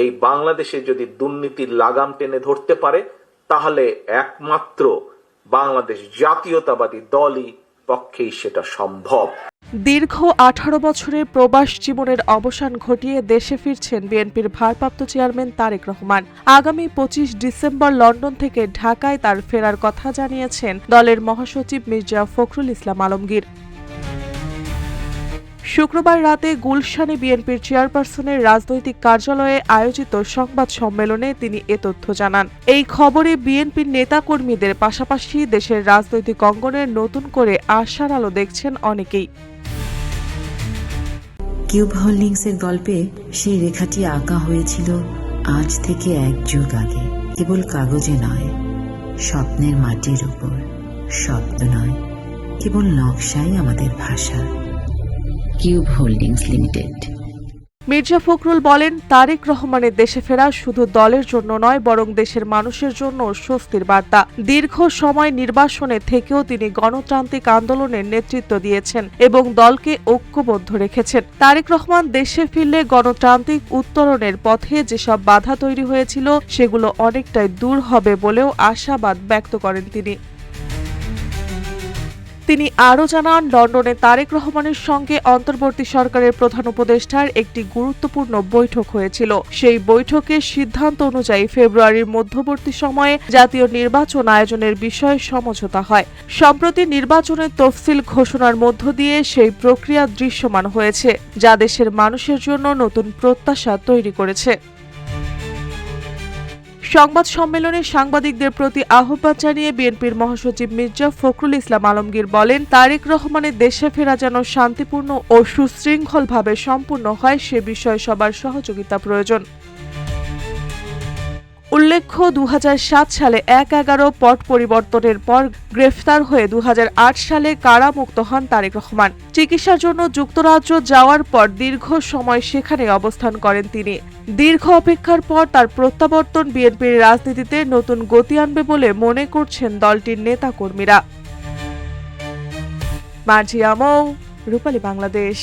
এই বাংলাদেশে যদি দুর্নীতির লাগাম টেনে ধরতে পারে তাহলে একমাত্র বাংলাদেশ জাতীয়তাবাদী দলই পক্ষেই সেটা সম্ভব। দীর্ঘ 18 বছরের প্রবাস জীবনের অবসান ঘটিয়ে দেশে ফিরছেন বিএনপির ভারপ্রাপ্ত চেয়ারম্যান তারেক রহমান। আগামী 25 ডিসেম্বর লন্ডন থেকে ঢাকায় তার ফেরার কথা জানিয়েছেন দলের মহাসচিব মির্জা ফখরুল ইসলাম আলমগীর। শুক্রবার রাতে গুলশানে বিএনপির চেয়ারপারসনের রাজনৈতিক কার্যালয়ে আয়োজিত সংবাদ সম্মেলনে তিনি এ তথ্য জানান। এই খবরে বিএনপির নেতাকর্মীদের পাশাপাশি দেশের রাজনৈতিক অঙ্গনে নতুন করে আশার আলো দেখছেন অনেকেই। কিউব হোল্ডিংসের গল্পে সেই রেখাটি আঁকা হয়েছিল আজ থেকে 1 যুগ আগে, কেবল কাগজে নয়, স্বপ্নের মাটির উপর। শব্দ নয়, কেবল নকশাই আমাদের ভাষা। Cube holdings limited. Mirza Fakhrul বলেন, তারেক রহমানের দেশে ফেরা শুধু দলের জন্য নয়, বরং দেশের মানুষের জন্য স্বস্তির বার্তা। দীর্ঘ সময় নির্বাসনে থেকেও তিনি গণতান্ত্রিক আন্দোলনের নেতৃত্ব দিয়েছেন এবং দলকে ঐক্যবদ্ধ রেখেছেন। তারেক রহমান দেশে ফিরলে গণতান্ত্রিক উত্তরণের পথে যেসব বাধা তৈরি হয়েছিল সেগুলো অনেকটাই দূর হবে বলেও আশাবাদ ব্যক্ত করেন তিনি। তিনি আরও জানান, লন্ডনে তারেক রহমানের সঙ্গে অন্তর্বর্তী সরকারের প্রধান উপদেষ্টার একটি গুরুত্বপূর্ণ বৈঠক হয়েছিল। সেই বৈঠকের সিদ্ধান্ত অনুযায়ী ফেব্রুয়ারির মধ্যবর্তী সময়ে জাতীয় নির্বাচন আয়োজনের বিষয়ে সমঝোতা হয়। সম্প্রতি নির্বাচনের তফসিল ঘোষণার মধ্য দিয়ে সেই প্রক্রিয়া দৃশ্যমান হয়েছে, যা দেশের মানুষের জন্য নতুন প্রত্যাশা তৈরি করেছে। সংবাদ সম্মেলনে সাংবাদিকদের প্রতি আহ্বান জানিয়ে বিএনপির মহাসচিব মির্জা ফখরুল ইসলাম আলমগীর বলেন, তারেক রহমানের দেশে ফেরা যেন শান্তিপূর্ণ ও সুশৃঙ্খলভাবে সম্পূর্ণ হয় সে বিষয়ে সবার সহযোগিতা প্রয়োজন। উল্লেখ্য, 2007 সালে 1/11 পট পরিবর্তনের পর গ্রেফতার হয়ে 2008 সালে কারামুক্ত হন তারেক রহমান। চিকিৎসার জন্য যুক্তরাজ্য যাওয়ার পর দীর্ঘ সময় সেখানে অবস্থান করেন তিনি। দীর্ঘ অপেক্ষার পর তার প্রত্যাবর্তন বিএনপির রাজনীতিতে নতুন গতি আনবে বলে মনে করছেন দলটির নেতাকর্মীরা। মার্জিয়া মৌ, রূপালী বাংলাদেশ।